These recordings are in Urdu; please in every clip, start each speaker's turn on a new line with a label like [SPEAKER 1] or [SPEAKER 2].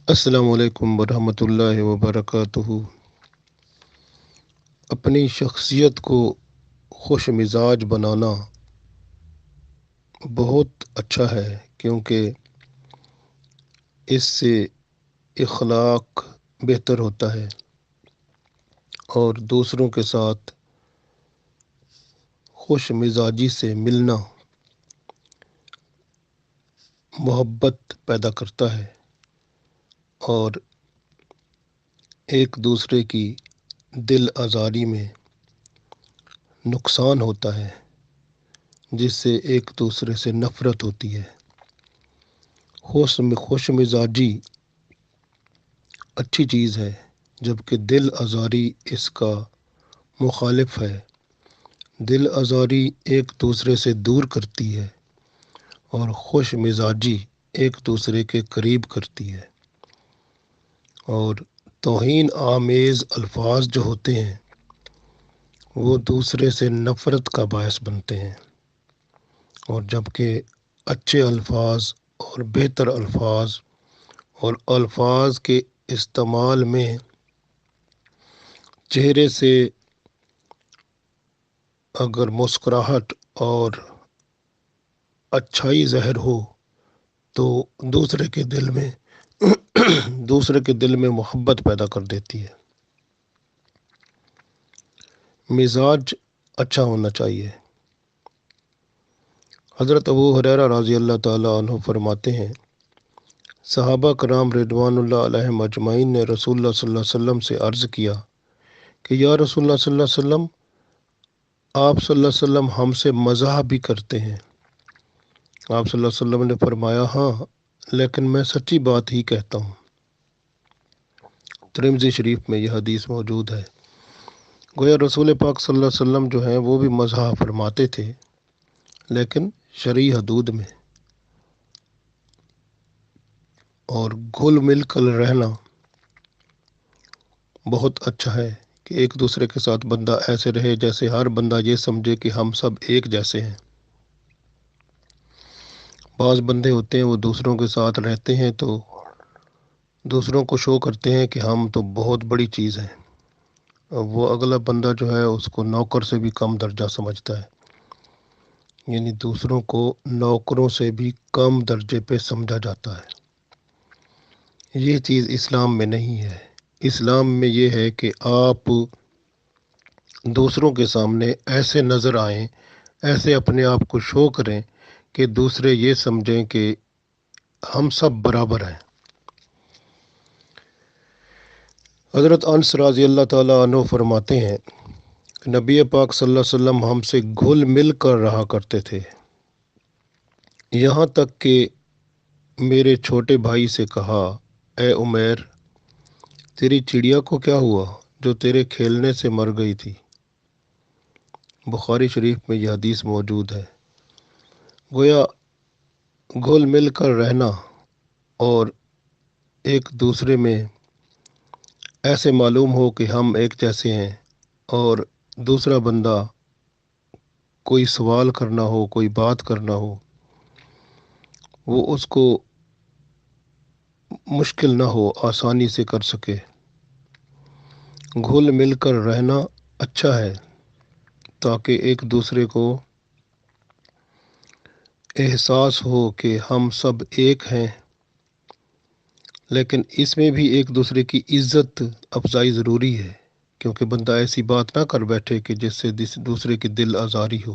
[SPEAKER 1] السلام علیکم ورحمۃ اللہ وبرکاتہ۔ اپنی شخصیت کو خوش مزاج بنانا بہت اچھا ہے، کیونکہ اس سے اخلاق بہتر ہوتا ہے اور دوسروں کے ساتھ خوش مزاجی سے ملنا محبت پیدا کرتا ہے اور ایک دوسرے کی دل آزاری میں نقصان ہوتا ہے، جس سے ایک دوسرے سے نفرت ہوتی ہے۔ خوش مزاجی اچھی چیز ہے، جبکہ دل آزاری اس کا مخالف ہے۔ دل آزاری ایک دوسرے سے دور کرتی ہے اور خوش مزاجی ایک دوسرے کے قریب کرتی ہے، اور توہین آمیز الفاظ جو ہوتے ہیں وہ دوسرے سے نفرت کا باعث بنتے ہیں، اور جبکہ اچھے الفاظ اور بہتر الفاظ اور الفاظ کے استعمال میں چہرے سے اگر مسکراہٹ اور اچھائی ظاہر ہو تو دوسرے کے دل میں محبت پیدا کر دیتی ہے۔ مزاج اچھا ہونا چاہیے۔ حضرت ابو ہریرہ رضی اللہ تعالیٰ عنہ فرماتے ہیں، صحابہ کرام رضوان اللہ علیہم اجمعین نے رسول اللہ صلی اللہ علیہ وسلم سے عرض کیا کہ یا رسول اللہ صلی اللہ علیہ وسلم، آپ صلی اللہ علیہ وسلم ہم سے مزاح بھی کرتے ہیں؟ آپ صلی اللہ علیہ وسلم نے فرمایا، ہاں، لیکن میں سچی بات ہی کہتا ہوں۔ ترمذی شریف میں یہ حدیث موجود ہے۔ گویا رسول پاک صلی اللہ علیہ وسلم جو ہیں وہ بھی مزاح فرماتے تھے، لیکن شرعی حدود میں، اور گھل مل کر رہنا بہت اچھا ہے کہ ایک دوسرے کے ساتھ بندہ ایسے رہے جیسے ہر بندہ یہ سمجھے کہ ہم سب ایک جیسے ہیں۔ بعض بندے ہوتے ہیں وہ دوسروں کے ساتھ رہتے ہیں تو دوسروں کو شو کرتے ہیں کہ ہم تو بہت بڑی چیز ہیں، اور وہ اگلا بندہ جو ہے اس کو نوکر سے بھی کم درجہ سمجھتا ہے، یعنی دوسروں کو نوکروں سے بھی کم درجے پہ سمجھا جاتا ہے۔ یہ چیز اسلام میں نہیں ہے۔ اسلام میں یہ ہے کہ آپ دوسروں کے سامنے ایسے نظر آئیں، ایسے اپنے آپ کو شو کریں کہ دوسرے یہ سمجھیں کہ ہم سب برابر ہیں۔ حضرت انس رضی اللہ تعالیٰ عنہ فرماتے ہیں، نبی پاک صلی اللہ علیہ وسلم ہم سے گھل مل کر رہا کرتے تھے، یہاں تک کہ میرے چھوٹے بھائی سے کہا، اے عمیر، تیری چڑیا کو کیا ہوا جو تیرے کھیلنے سے مر گئی تھی؟ بخاری شریف میں یہ حدیث موجود ہے۔ گویا گھل مل کر رہنا اور ایک دوسرے میں ایسے معلوم ہو کہ ہم ایک جیسے ہیں، اور دوسرا بندہ کوئی سوال کرنا ہو، کوئی بات کرنا ہو، وہ اس کو مشکل نہ ہو، آسانی سے کر سکے۔ گھل مل کر رہنا اچھا ہے تاکہ ایک دوسرے کو احساس ہو کہ ہم سب ایک ہیں، لیکن اس میں بھی ایک دوسرے کی عزت افزائی ضروری ہے، کیونکہ بندہ ایسی بات نہ کر بیٹھے کہ جس سے دوسرے کی دل آزاری ہو،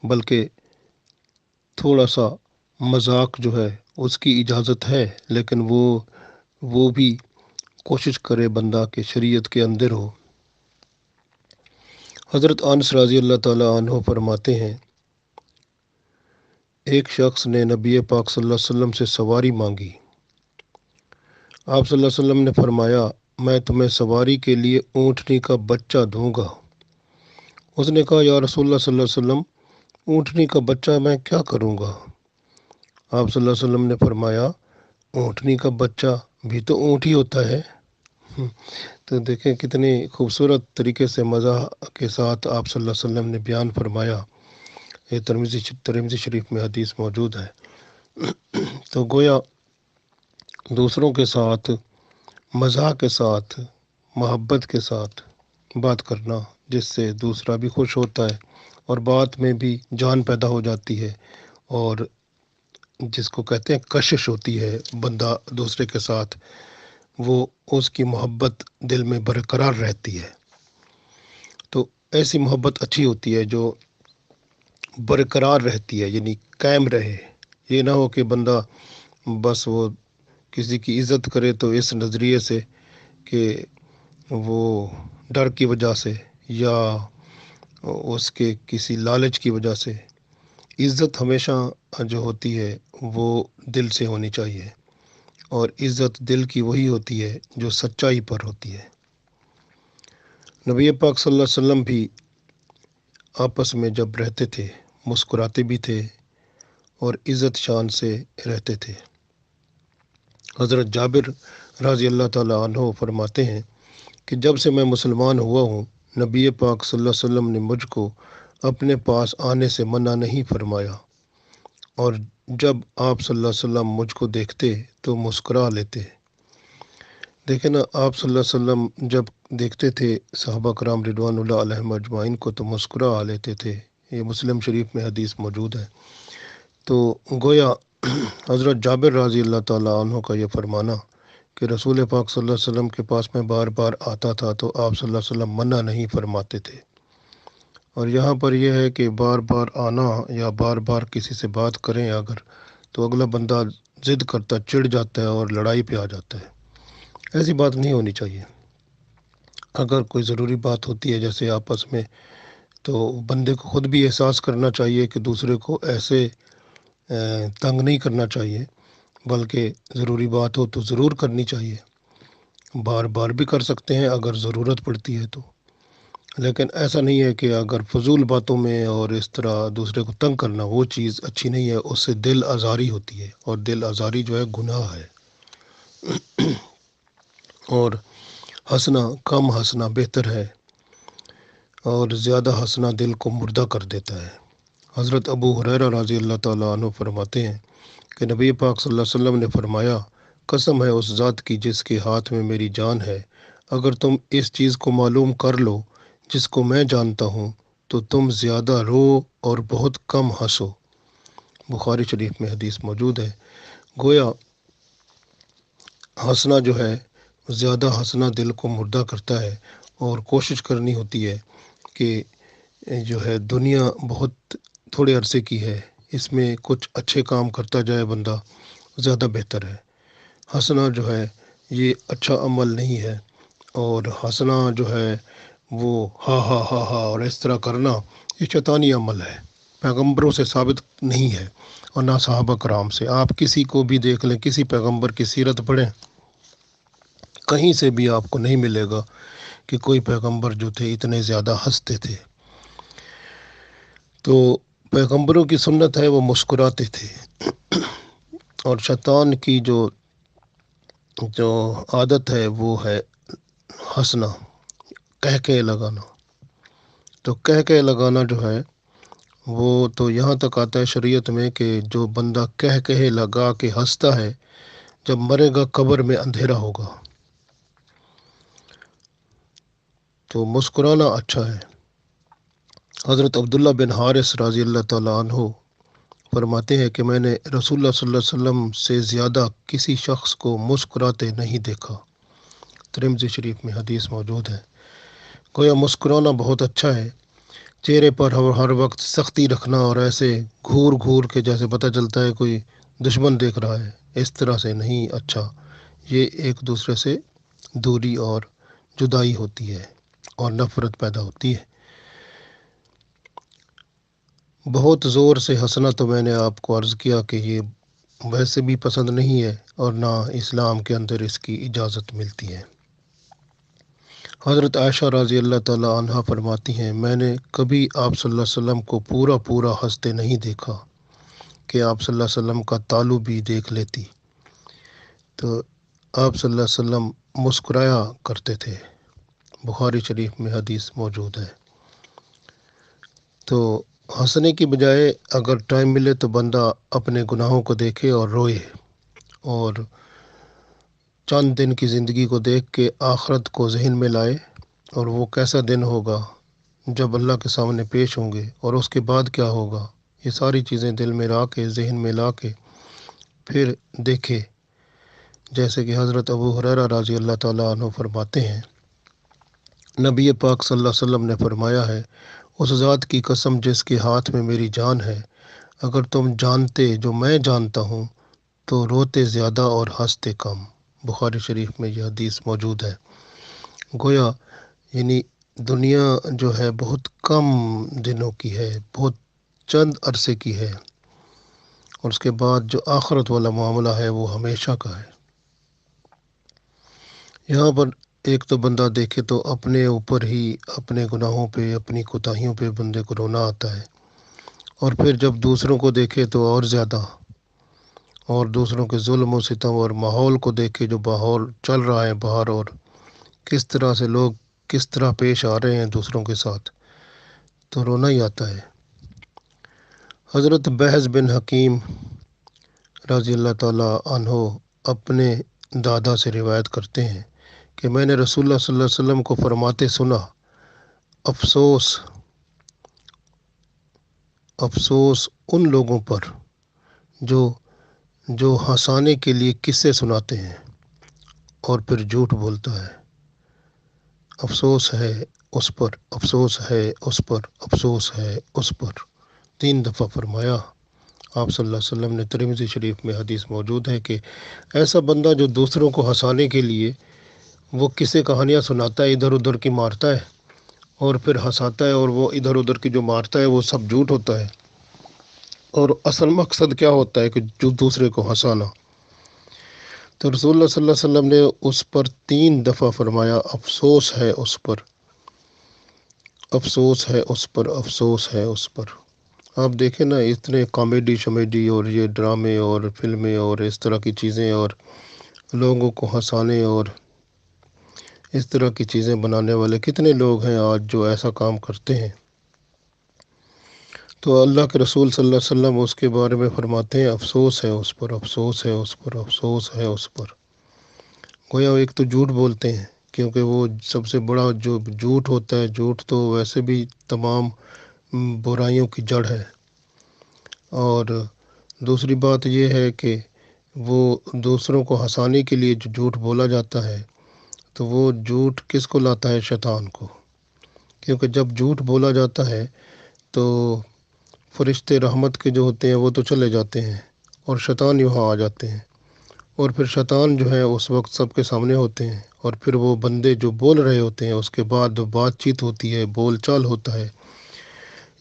[SPEAKER 1] بلکہ تھوڑا سا مذاق جو ہے اس کی اجازت ہے، لیکن وہ بھی کوشش کرے بندہ کہ شریعت کے اندر ہو۔ حضرت انس رضی اللہ تعالیٰ عنہ فرماتے ہیں، ایک شخص نے نبی پاک صلی اللہ علیہ وسلم سے سواری مانگی۔ آپ صلی اللہ علیہ وسلم نے فرمایا، میں تمہیں سواری کے لیے اونٹنی کا بچہ دوں گا۔ اس نے کہا، یا رسول اللہ صلی اللہ علیہ وسلم، اونٹنی کا بچہ میں کیا کروں گا؟ آپ صلی اللہ علیہ وسلم نے فرمایا، اونٹنی کا بچہ بھی تو اونٹ ہی ہوتا ہے۔ تو دیکھیں کتنی خوبصورت طریقے سے مزاح کے ساتھ آپ صلی اللہ علیہ وسلم نے بیان فرمایا۔ یہ ترمذی شریف میں حدیث موجود ہے۔ تو گویا دوسروں کے ساتھ مزاح کے ساتھ محبت کے ساتھ بات کرنا، جس سے دوسرا بھی خوش ہوتا ہے اور بات میں بھی جان پیدا ہو جاتی ہے، اور جس کو کہتے ہیں کشش ہوتی ہے بندہ دوسرے کے ساتھ، وہ اس کی محبت دل میں برقرار رہتی ہے۔ تو ایسی محبت اچھی ہوتی ہے جو برقرار رہتی ہے، یعنی قائم رہے۔ یہ نہ ہو کہ بندہ بس وہ کسی کی عزت کرے تو اس نظریے سے کہ وہ ڈر کی وجہ سے یا اس کے کسی لالچ کی وجہ سے۔ عزت ہمیشہ جو ہوتی ہے وہ دل سے ہونی چاہیے، اور عزت دل کی وہی ہوتی ہے جو سچائی پر ہوتی ہے۔ نبی پاک صلی اللہ علیہ وسلم بھی آپس میں جب رہتے تھے مسکراتے بھی تھے اور عزت شان سے رہتے تھے۔ حضرت جابر رضی اللہ تعالیٰ عنہ فرماتے ہیں کہ جب سے میں مسلمان ہوا ہوں، نبی پاک صلی اللہ علیہ وسلم نے مجھ کو اپنے پاس آنے سے منع نہیں فرمایا، اور جب آپ صلی اللہ علیہ وسلم مجھ کو دیکھتے تو مسکرا لیتے۔ دیکھیں نا، آپ صلی اللہ علیہ وسلم جب دیکھتے تھے صحابہ کرام رضوان اللہ علیہم اجمعین کو تو مسکرا لیتے تھے۔ یہ مسلم شریف میں حدیث موجود ہے۔ تو گویا حضرت جابر رضی اللہ تعالیٰ عنہ کا یہ فرمانا کہ رسول پاک صلی اللہ علیہ وسلم کے پاس میں بار بار آتا تھا تو آپ صلی اللہ علیہ وسلم منع نہیں فرماتے تھے۔ اور یہاں پر یہ ہے کہ بار بار آنا یا بار بار کسی سے بات کریں اگر، تو اگلا بندہ ضد کرتا، چڑ جاتا ہے اور لڑائی پہ آ جاتا ہے۔ ایسی بات نہیں ہونی چاہیے۔ اگر کوئی ضروری بات ہوتی ہے جیسے آپس میں، تو بندے کو خود بھی احساس کرنا چاہیے کہ دوسرے کو ایسے تنگ نہیں کرنا چاہیے، بلکہ ضروری بات ہو تو ضرور کرنی چاہیے۔ بار بار بھی کر سکتے ہیں اگر ضرورت پڑتی ہے تو، لیکن ایسا نہیں ہے کہ اگر فضول باتوں میں اور اس طرح دوسرے کو تنگ کرنا، وہ چیز اچھی نہیں ہے، اس سے دل آزاری ہوتی ہے، اور دل آزاری جو ہے گناہ ہے۔ اور ہنسنا، کم ہنسنا بہتر ہے، اور زیادہ ہنسنا دل کو مردہ کر دیتا ہے۔ حضرت ابو ہریرہ رضی اللہ تعالیٰ عنہ فرماتے ہیں کہ نبی پاک صلی اللہ علیہ وسلم نے فرمایا، قسم ہے اس ذات کی جس کے ہاتھ میں میری جان ہے، اگر تم اس چیز کو معلوم کر لو جس کو میں جانتا ہوں تو تم زیادہ رو اور بہت کم ہنسو۔ بخاری شریف میں حدیث موجود ہے۔ گویا ہنسنا جو ہے، زیادہ ہنسنا دل کو مردہ کرتا ہے، اور کوشش کرنی ہوتی ہے کہ جو ہے دنیا بہت تھوڑے عرصے کی ہے، اس میں کچھ اچھے کام کرتا جائے بندہ، زیادہ بہتر ہے۔ ہنسنا جو ہے یہ اچھا عمل نہیں ہے، اور ہنسنا جو ہے وہ ہا ہا ہا ہا اور اس طرح کرنا، یہ شیطانی عمل ہے، پیغمبروں سے ثابت نہیں ہے اور نہ صحابہ کرام سے۔ آپ کسی کو بھی دیکھ لیں، کسی پیغمبر کی سیرت پڑھیں، کہیں سے بھی آپ کو نہیں ملے گا کہ کوئی پیغمبر جو تھے اتنے زیادہ ہنستے تھے۔ تو پیغمبروں کی سنت ہے وہ مسکراتے تھے، اور شیطان کی جو عادت ہے وہ ہے ہنسنا، کہہ لگانا۔ تو کہہ لگانا جو ہے وہ تو یہاں تک آتا ہے شریعت میں کہ جو بندہ کہہ لگا کے ہنستا ہے، جب مرے گا قبر میں اندھیرا ہوگا۔ تو مسکرانا اچھا ہے۔ حضرت عبداللہ بن حارث رضی اللہ تعالیٰ عنہ فرماتے ہیں کہ میں نے رسول اللہ صلی اللہ علیہ وسلم سے زیادہ کسی شخص کو مسکراتے نہیں دیکھا۔ ترمذی شریف میں حدیث موجود ہے۔ گویا مسکرانا بہت اچھا ہے۔ چہرے پر ہر وقت سختی رکھنا اور ایسے گھور کے جیسے پتہ چلتا ہے کوئی دشمن دیکھ رہا ہے، اس طرح سے نہیں اچھا۔ یہ ایک دوسرے سے دوری اور جدائی ہوتی ہے اور نفرت پیدا ہوتی ہے۔ بہت زور سے ہنسنا تو میں نے آپ کو عرض کیا کہ یہ ویسے بھی پسند نہیں ہے، اور نہ اسلام کے اندر اس کی اجازت ملتی ہے۔ حضرت عائشہ رضی اللہ تعالیٰ عنہ فرماتی ہیں، میں نے کبھی آپ صلی اللہ علیہ وسلم کو پورا ہنستے نہیں دیکھا کہ آپ صلی اللہ علیہ وسلم کا تالو بھی دیکھ لیتی۔ تو آپ صلی اللہ علیہ وسلم مسکرایا کرتے تھے، بخاری شریف میں حدیث موجود ہے۔ تو ہنسنے کی بجائے اگر ٹائم ملے تو بندہ اپنے گناہوں کو دیکھے اور روئے، اور چند دن کی زندگی کو دیکھ کے آخرت کو ذہن میں لائے، اور وہ کیسا دن ہوگا جب اللہ کے سامنے پیش ہوں گے، اور اس کے بعد کیا ہوگا، یہ ساری چیزیں دل میں لا کے، ذہن میں لا کے پھر دیکھے۔ جیسے کہ حضرت ابو ہریرہ رضی اللہ تعالیٰ عنہ فرماتے ہیں، نبی پاک صلی اللہ علیہ وسلم نے فرمایا ہے، اس ذات کی قسم جس کے ہاتھ میں میری جان ہے، اگر تم جانتے جو میں جانتا ہوں تو روتے زیادہ اور ہنستے کم۔ بخاری شریف میں یہ حدیث موجود ہے۔ گویا یعنی دنیا جو ہے بہت کم دنوں کی ہے، بہت چند عرصے کی ہے، اور اس کے بعد جو آخرت والا معاملہ ہے وہ ہمیشہ کا ہے۔ یہاں پر ایک تو بندہ دیکھے تو اپنے اوپر ہی، اپنے گناہوں پہ، اپنی کوتاہیوں پہ بندے کو رونا آتا ہے، اور پھر جب دوسروں کو دیکھے تو اور زیادہ، اور دوسروں کے ظلم و ستم اور ماحول کو دیکھے، جو ماحول چل رہا ہے باہر، اور کس طرح سے لوگ کس طرح پیش آ رہے ہیں دوسروں کے ساتھ، تو رونا ہی آتا ہے۔ حضرت بحث بن حکیم رضی اللہ تعالیٰ عنہ اپنے دادا سے روایت کرتے ہیں کہ میں نے رسول اللہ صلی اللہ علیہ وسلم کو فرماتے سنا، افسوس افسوس ان لوگوں پر جو ہنسانے کے لیے قصے سناتے ہیں اور پھر جھوٹ بولتا ہے۔ افسوس ہے اس پر، افسوس ہے اس پر، افسوس ہے اس پر، 3 دفعہ فرمایا آپ صلی اللہ علیہ وسلم نے۔ ترمذی شریف میں حدیث موجود ہے کہ ایسا بندہ جو دوسروں کو ہنسانے کے لیے وہ قصے کہانیاں سناتا ہے، ادھر ادھر کی مارتا ہے اور پھر ہنساتا ہے، اور وہ ادھر ادھر کی جو مارتا ہے وہ سب جھوٹ ہوتا ہے، اور اصل مقصد کیا ہوتا ہے کہ جو دوسرے کو ہنسانا۔ تو رسول اللہ صلی اللہ علیہ وسلم نے اس پر 3 دفعہ فرمایا، افسوس ہے اس پر، افسوس ہے اس پر، افسوس ہے اس پر۔ آپ دیکھیں نا، اتنے کامیڈی شمیڈی اور یہ ڈرامے اور فلمیں اور اس طرح کی چیزیں، اور لوگوں کو ہنسانے اور اس طرح کی چیزیں بنانے والے کتنے لوگ ہیں آج جو ایسا کام کرتے ہیں۔ تو اللہ کے رسول صلی اللہ علیہ وسلم اس کے بارے میں فرماتے ہیں، افسوس ہے اس پر، افسوس ہے اس پر، افسوس ہے اس پر۔ گویا ایک تو جھوٹ بولتے ہیں، کیونکہ وہ سب سے بڑا جو جھوٹ ہوتا ہے، جھوٹ تو ویسے بھی تمام برائیوں کی جڑ ہے۔ اور دوسری بات یہ ہے کہ وہ دوسروں کو ہنسانے کے لیے جو جھوٹ بولا جاتا ہے، تو وہ جھوٹ کس کو لاتا ہے؟ شیطان کو، کیونکہ جب جھوٹ بولا جاتا ہے تو فرشتے رحمت کے جو ہوتے ہیں وہ تو چلے جاتے ہیں، اور شیطان یہاں آ جاتے ہیں، اور پھر شیطان جو ہے اس وقت سب کے سامنے ہوتے ہیں، اور پھر وہ بندے جو بول رہے ہوتے ہیں، اس کے بعد بات چیت ہوتی ہے، بول چال ہوتا ہے،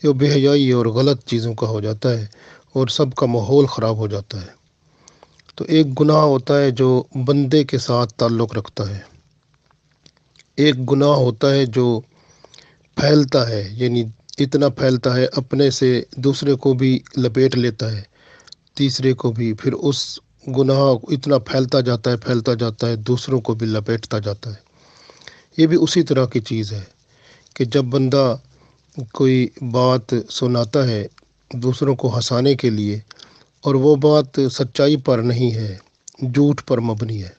[SPEAKER 1] یہ بے حیائی اور غلط چیزوں کا ہو جاتا ہے، اور سب کا ماحول خراب ہو جاتا ہے۔ تو ایک گناہ ہوتا ہے جو بندے کے ساتھ تعلق رکھتا ہے، ایک گناہ ہوتا ہے جو پھیلتا ہے، یعنی اتنا پھیلتا ہے اپنے سے دوسرے کو بھی لپیٹ لیتا ہے، تیسرے کو بھی، پھر اس گناہ اتنا پھیلتا جاتا ہے دوسروں کو بھی لپیٹتا جاتا ہے۔ یہ بھی اسی طرح کی چیز ہے کہ جب بندہ کوئی بات سناتا ہے دوسروں کو ہنسانے کے لیے، اور وہ بات سچائی پر نہیں ہے، جھوٹ پر مبنی ہے،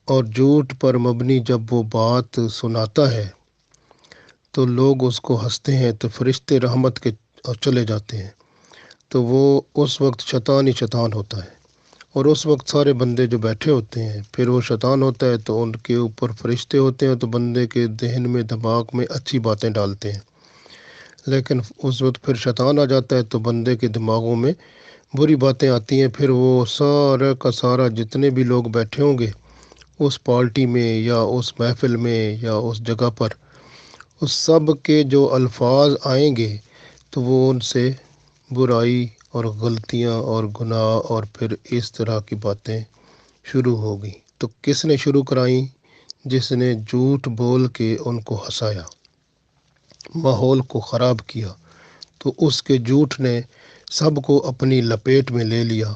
[SPEAKER 1] اور جھوٹ پر مبنی جب وہ بات سناتا ہے تو لوگ اس کو ہنستے ہیں، تو فرشتے رحمت کے چلے جاتے ہیں، تو وہ اس وقت شیطان ہی شیطان ہوتا ہے، اور اس وقت سارے بندے جو بیٹھے ہوتے ہیں، پھر وہ شیطان ہوتا ہے تو ان کے اوپر فرشتے ہوتے ہیں، تو بندے کے ذہن میں، دماغ میں اچھی باتیں ڈالتے ہیں، لیکن اس وقت پھر شیطان آ جاتا ہے تو بندے کے دماغوں میں بری باتیں آتی ہیں، پھر وہ سارا کا سارا جتنے بھی لوگ بیٹھے ہوں گے اس پارٹی میں یا اس محفل میں یا اس جگہ پر، اس سب کے جو الفاظ آئیں گے تو وہ ان سے برائی اور غلطیاں اور گناہ اور پھر اس طرح کی باتیں شروع ہو گئیں۔ تو کس نے شروع کرائیں؟ جس نے جھوٹ بول کے ان کو ہنسایا، ماحول کو خراب کیا، تو اس کے جھوٹ نے سب کو اپنی لپیٹ میں لے لیا،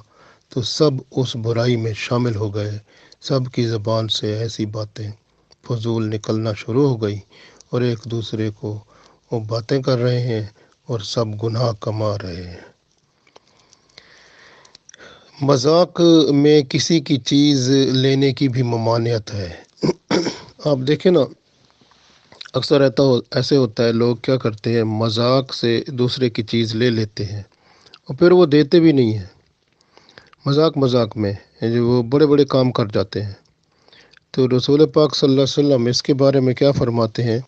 [SPEAKER 1] تو سب اس برائی میں شامل ہو گئے، سب کی زبان سے ایسی باتیں فضول نکلنا شروع ہو گئی، اور ایک دوسرے کو وہ باتیں کر رہے ہیں اور سب گناہ کما رہے ہیں۔ مذاق میں کسی کی چیز لینے کی بھی ممانعت ہے۔ آپ دیکھیں نا، اکثر ایسے ہوتا ہے، لوگ کیا کرتے ہیں، مذاق سے دوسرے کی چیز لے لیتے ہیں اور پھر وہ دیتے بھی نہیں ہیں، مذاق مذاق میں جو وہ بڑے بڑے کام کر جاتے ہیں۔ تو رسول پاک صلی اللہ علیہ وسلم اس کے بارے میں کیا فرماتے ہیں؟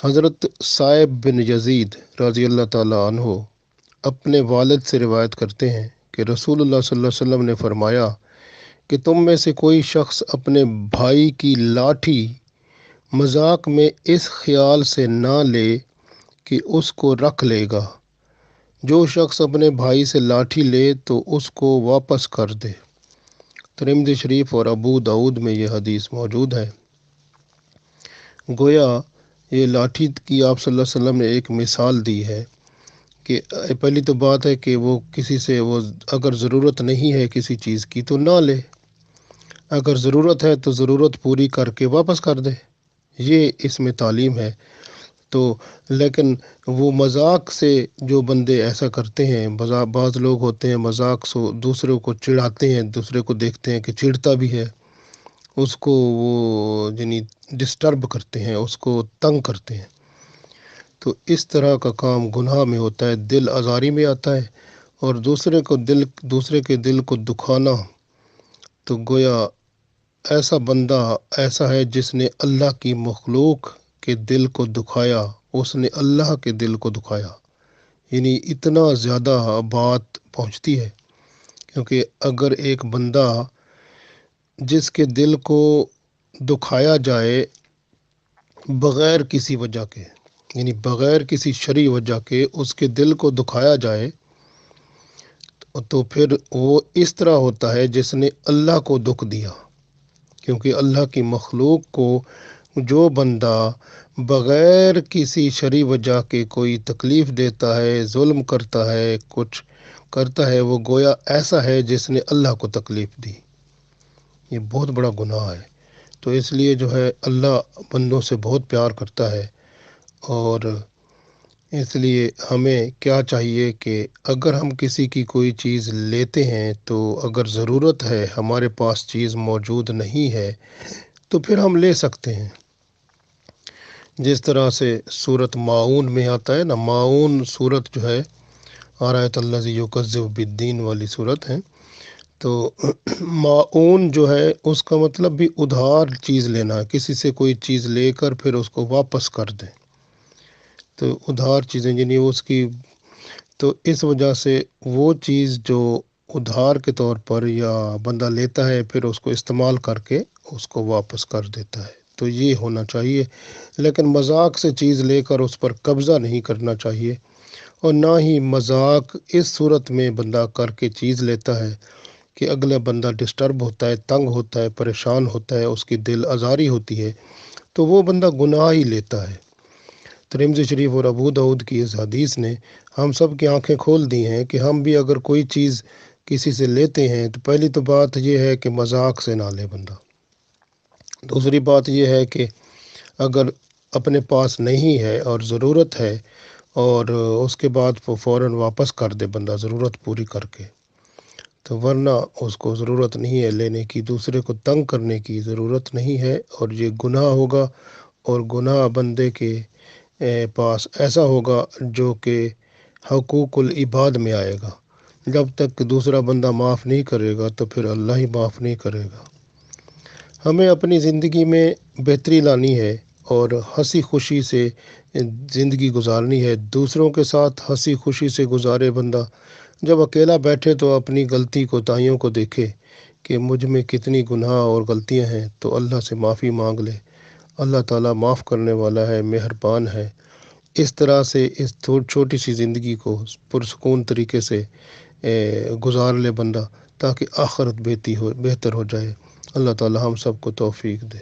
[SPEAKER 1] حضرت صائب بن یزید رضی اللہ تعالیٰ عنہ اپنے والد سے روایت کرتے ہیں کہ رسول اللہ صلی اللہ علیہ وسلم نے فرمایا کہ تم میں سے کوئی شخص اپنے بھائی کی لاٹھی مذاق میں اس خیال سے نہ لے کہ اس کو رکھ لے گا، جو شخص اپنے بھائی سے لاٹھی لے تو اس کو واپس کر دے۔ ترمذی شریف اور ابو داؤد میں یہ حدیث موجود ہے۔ گویا یہ لاٹھی کی آپ صلی اللہ علیہ وسلم نے ایک مثال دی ہے کہ پہلی تو بات ہے کہ وہ کسی سے، وہ اگر ضرورت نہیں ہے کسی چیز کی تو نہ لے، اگر ضرورت ہے تو ضرورت پوری کر کے واپس کر دے، یہ اس میں تعلیم ہے۔ تو لیکن وہ مذاق سے جو بندے ایسا کرتے ہیں، بعض لوگ ہوتے ہیں مذاق سے دوسروں کو چڑھاتے ہیں، دوسرے کو دیکھتے ہیں کہ چڑھتا بھی ہے، اس کو وہ یعنی ڈسٹرب کرتے ہیں، اس کو تنگ کرتے ہیں، تو اس طرح کا کام گناہ میں ہوتا ہے، دل آزاری میں آتا ہے، اور دوسرے کے دل کو دکھانا تو گویا ایسا بندہ ایسا ہے جس نے اللہ کی مخلوق کے دل کو دکھایا، اس نے اللہ کے دل کو دکھایا، یعنی اتنا زیادہ بات پہنچتی ہے، کیونکہ اگر ایک بندہ جس کے دل کو دکھایا جائے بغیر کسی وجہ کے، یعنی بغیر کسی شرعی وجہ کے اس کے دل کو دکھایا جائے، تو پھر وہ اس طرح ہوتا ہے جس نے اللہ کو دکھ دیا، کیونکہ اللہ کی مخلوق کو جو بندہ بغیر کسی شرعی وجہ کے کوئی تکلیف دیتا ہے، ظلم کرتا ہے، کچھ کرتا ہے، وہ گویا ایسا ہے جس نے اللہ کو تکلیف دی، یہ بہت بڑا گناہ ہے۔ تو اس لیے جو ہے اللہ بندوں سے بہت پیار کرتا ہے، اور اس لیے ہمیں کیا چاہیے کہ اگر ہم کسی کی کوئی چیز لیتے ہیں تو اگر ضرورت ہے، ہمارے پاس چیز موجود نہیں ہے تو پھر ہم لے سکتے ہیں، جس طرح سے سورۃ ماعون میں آتا ہے نا، ماعون سورت جو ہے آرایت الذی یکذب بالدین والی سورت ہے، تو ماعون جو ہے اس کا مطلب بھی ادھار چیز لینا ہے، کسی سے کوئی چیز لے کر پھر اس کو واپس کر دیں، تو ادھار چیزیں یعنی اس کی، تو اس وجہ سے وہ چیز جو ادھار کے طور پر یا بندہ لیتا ہے پھر اس کو استعمال کر کے اس کو واپس کر دیتا ہے، تو یہ ہونا چاہیے۔ لیکن مذاق سے چیز لے کر اس پر قبضہ نہیں کرنا چاہیے، اور نہ ہی مذاق اس صورت میں بندہ کر کے چیز لیتا ہے کہ اگلا بندہ ڈسٹرب ہوتا ہے، تنگ ہوتا ہے، پریشان ہوتا ہے، اس کی دل آزاری ہوتی ہے، تو وہ بندہ گناہ ہی لیتا ہے۔ ترمذی شریف اور ابو داؤد کی اس حدیث نے ہم سب کی آنکھیں کھول دی ہیں کہ ہم بھی اگر کوئی چیز کسی سے لیتے ہیں تو پہلی تو بات یہ ہے کہ مذاق سے نہ لے بندہ، دوسری بات یہ ہے کہ اگر اپنے پاس نہیں ہے اور ضرورت ہے، اور اس کے بعد وہ فوراً واپس کر دے بندہ ضرورت پوری کر کے، تو ورنہ اس کو ضرورت نہیں ہے لینے کی، دوسرے کو تنگ کرنے کی ضرورت نہیں ہے، اور یہ گناہ ہوگا، اور گناہ بندے کے پاس ایسا ہوگا جو کہ حقوق العباد میں آئے گا، جب تک کہ دوسرا بندہ معاف نہیں کرے گا تو پھر اللہ ہی معاف نہیں کرے گا۔ ہمیں اپنی زندگی میں بہتری لانی ہے اور ہنسی خوشی سے زندگی گزارنی ہے، دوسروں کے ساتھ ہنسی خوشی سے گزارے بندہ، جب اکیلا بیٹھے تو اپنی غلطی کوتاہیوں کو دیکھے کہ مجھ میں کتنی گناہ اور غلطیاں ہیں، تو اللہ سے معافی مانگ لے، اللہ تعالیٰ معاف کرنے والا ہے، مہربان ہے۔ اس طرح سے اس چھوٹی سی زندگی کو پرسکون طریقے سے گزار لے بندہ، تاکہ آخرت بہتر ہو جائے۔ اللہ تعالیٰ ہم سب کو توفیق دے۔